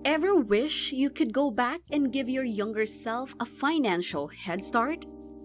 Ever wish you could go back and give your younger self a financial head start?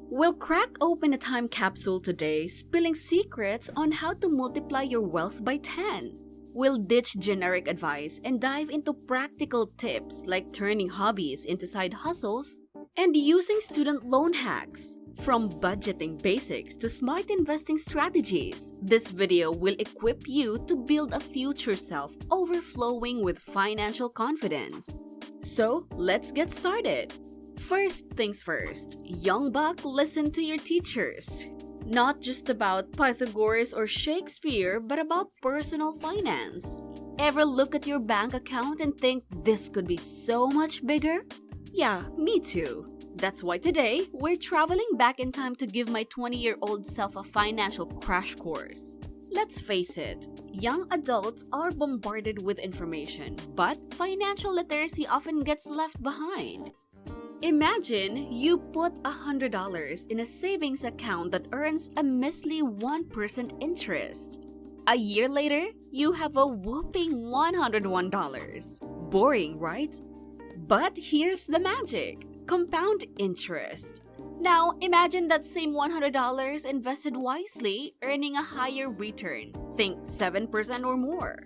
We'll crack open a time capsule today, spilling secrets on how to multiply your wealth by 10. We'll ditch generic advice and dive into practical tips like turning hobbies into side hustles and using student loan hacks. From budgeting basics to smart investing strategies, this video will equip you to build a future self overflowing with financial confidence. So, let's get started. First things first, young buck, listen to your teachers. Not just about Pythagoras or Shakespeare, but about personal finance. Ever look at your bank account and think this could be so much bigger? Yeah, me too. That's why today, we're traveling back in time to give my 20-year-old self a financial crash course. Let's face it, young adults are bombarded with information, but financial literacy often gets left behind. Imagine you put $100 in a savings account that earns a measly 1% interest. A year later, you have a whopping $101. Boring, right? But here's the magic. Compound interest. Now, imagine that same $100 invested wisely, earning a higher return. Think 7% or more.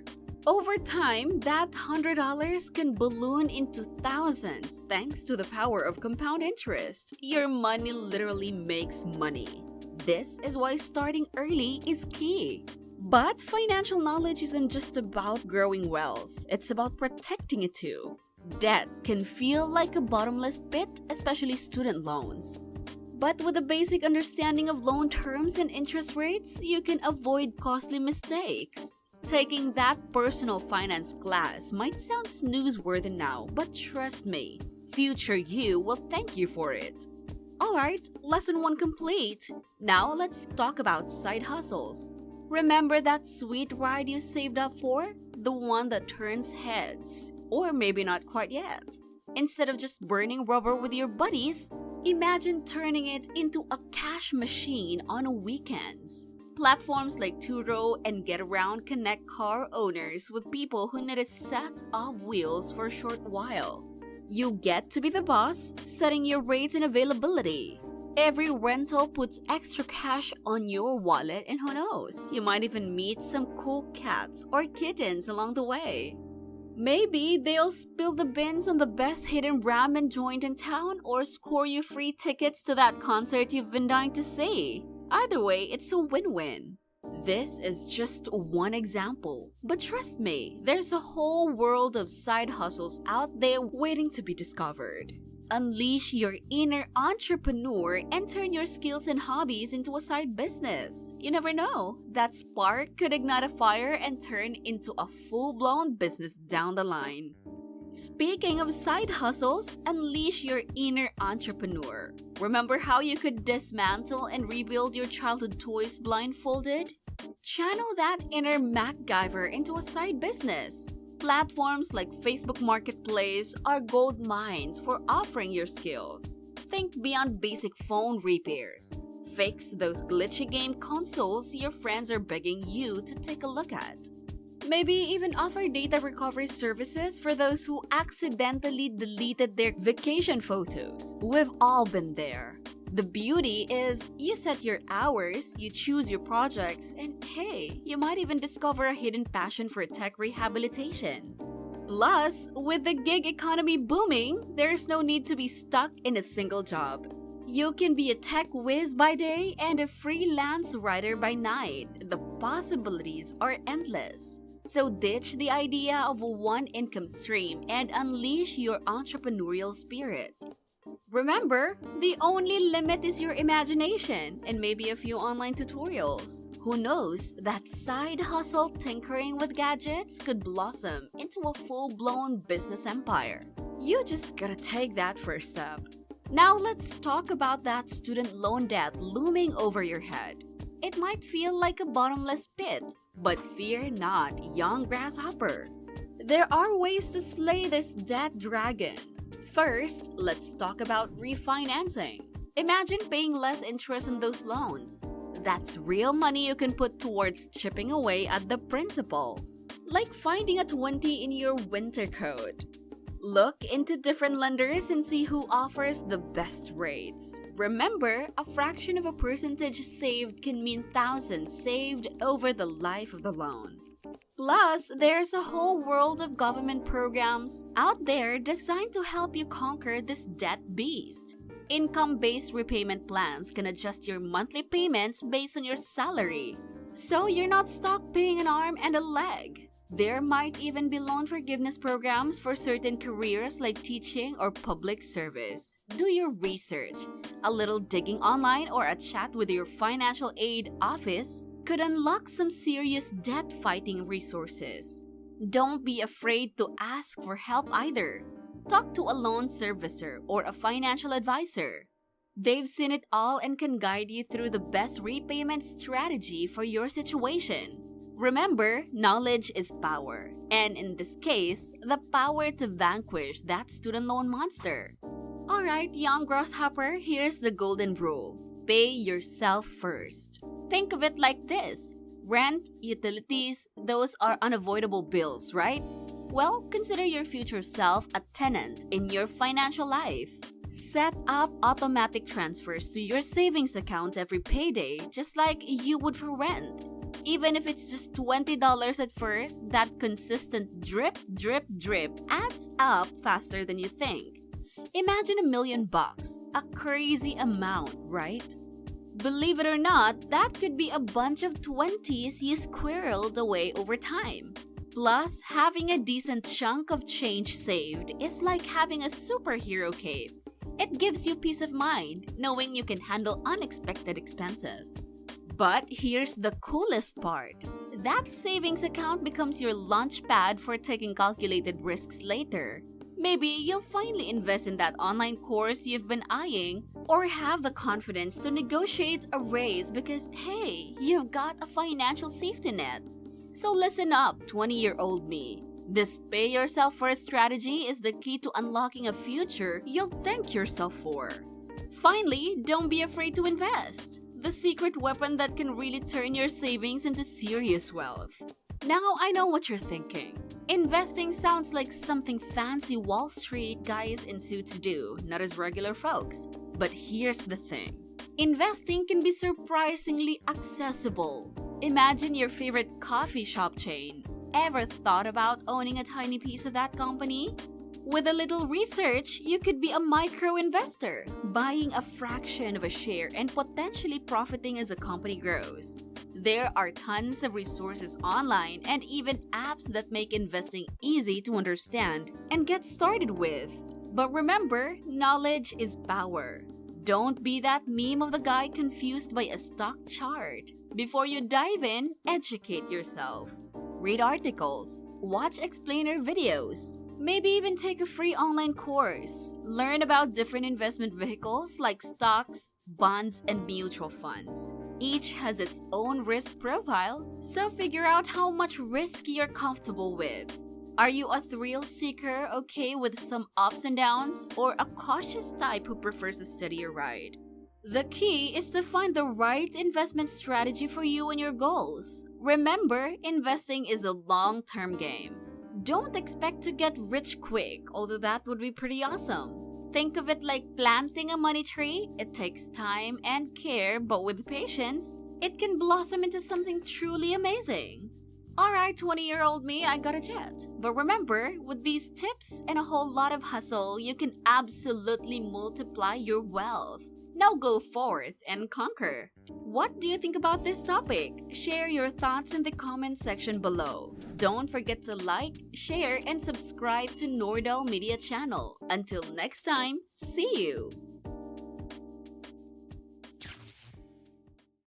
Over time, that $100 can balloon into thousands thanks to the power of compound interest. Your money literally makes money. This is why starting early is key. But financial knowledge isn't just about growing wealth, it's about protecting it too. Debt can feel like a bottomless pit, especially student loans. But with a basic understanding of loan terms and interest rates, you can avoid costly mistakes. Taking that personal finance class might sound snoozeworthy now, but trust me, future you will thank you for it. Alright, lesson 1 complete. Now let's talk about side hustles. Remember that sweet ride you saved up for? The one that turns heads. Or maybe not quite yet. Instead of just burning rubber with your buddies, imagine turning it into a cash machine on weekends. Platforms like Turo and GetAround connect car owners with people who need a set of wheels for a short while. You get to be the boss, setting your rates and availability. Every rental puts extra cash on your wallet, and who knows, you might even meet some cool cats or kittens along the way. Maybe they'll spill the beans on the best hidden ramen joint in town or score you free tickets to that concert you've been dying to see. Either way, it's a win-win. This is just one example, but trust me, there's a whole world of side hustles out there waiting to be discovered. Unleash your inner entrepreneur and turn your skills and hobbies into a side business. You never know, that spark could ignite a fire and turn into a full-blown business down the line. Speaking of side hustles, unleash your inner entrepreneur. Remember how you could dismantle and rebuild your childhood toys blindfolded? Channel that inner MacGyver into a side business. Platforms like Facebook Marketplace are gold mines for offering your skills. Think beyond basic phone repairs. Fix those glitchy game consoles your friends are begging you to take a look at. Maybe even offer data recovery services for those who accidentally deleted their vacation photos. We've all been there. The beauty is, you set your hours, you choose your projects, and hey, you might even discover a hidden passion for tech rehabilitation. Plus, with the gig economy booming, there's no need to be stuck in a single job. You can be a tech whiz by day and a freelance writer by night. The possibilities are endless. So ditch the idea of one income stream and unleash your entrepreneurial spirit. Remember, the only limit is your imagination and maybe a few online tutorials. Who knows, that side hustle tinkering with gadgets could blossom into a full-blown business empire. You just gotta take that first step. Now let's talk about that student loan debt looming over your head. It might feel like a bottomless pit, but fear not, young grasshopper. There are ways to slay this debt dragon. First, let's talk about refinancing. Imagine paying less interest on those loans. That's real money you can put towards chipping away at the principal. Like finding a 20 in your winter coat. Look into different lenders and see who offers the best rates. Remember, a fraction of a percentage saved can mean thousands saved over the life of the loan. Plus, there's a whole world of government programs out there designed to help you conquer this debt beast. Income-based repayment plans can adjust your monthly payments based on your salary, so you're not stuck paying an arm and a leg. There might even be loan forgiveness programs for certain careers like teaching or public service. Do your research. A little digging online or a chat with your financial aid office could unlock some serious debt-fighting resources. Don't be afraid to ask for help either. Talk to a loan servicer or a financial advisor. They've seen it all and can guide you through the best repayment strategy for your situation. Remember, knowledge is power, and in this case, the power to vanquish that student loan monster. Alright, young grasshopper, here's the golden rule. Pay yourself first. Think of it like this. Rent, utilities, those are unavoidable bills, right? Well, consider your future self a tenant in your financial life. Set up automatic transfers to your savings account every payday, just like you would for rent. Even if it's just $20 at first, that consistent drip, drip, drip adds up faster than you think. Imagine $1 million, a crazy amount, right? Believe it or not, that could be a bunch of 20s you squirreled away over time. Plus, having a decent chunk of change saved is like having a superhero cape. It gives you peace of mind, knowing you can handle unexpected expenses. But here's the coolest part. That savings account becomes your launch pad for taking calculated risks later. Maybe you'll finally invest in that online course you've been eyeing, or have the confidence to negotiate a raise because, hey, you've got a financial safety net. So listen up, 20-year-old me. This pay yourself first strategy is the key to unlocking a future you'll thank yourself for. Finally, don't be afraid to invest. The secret weapon that can really turn your savings into serious wealth. Now I know what you're thinking. Investing sounds like something fancy Wall Street guys in suits do, not as regular folks. But here's the thing. Investing can be surprisingly accessible. Imagine your favorite coffee shop chain. Ever thought about owning a tiny piece of that company? With a little research, you could be a micro-investor, buying a fraction of a share and potentially profiting as the company grows. There are tons of resources online and even apps that make investing easy to understand and get started with. But remember, knowledge is power. Don't be that meme of the guy confused by a stock chart. Before you dive in, educate yourself. Read articles, watch explainer videos, maybe even take a free online course. Learn about different investment vehicles like stocks, bonds, and mutual funds. Each has its own risk profile, so figure out how much risk you're comfortable with. Are you a thrill seeker okay with some ups and downs, or a cautious type who prefers a steadier ride? The key is to find the right investment strategy for you and your goals. Remember, investing is a long-term game. Don't expect to get rich quick, although that would be pretty awesome. Think of it like planting a money tree. It takes time and care, but with patience, it can blossom into something truly amazing. Alright, 20-year-old me, I got a jet. But remember, with these tips and a whole lot of hustle, you can absolutely multiply your wealth. Now go forth and conquer. What do you think about this topic? Share your thoughts in the comment section below. Don't forget to like, share, and subscribe to Nordel Media channel. Until next time, see you!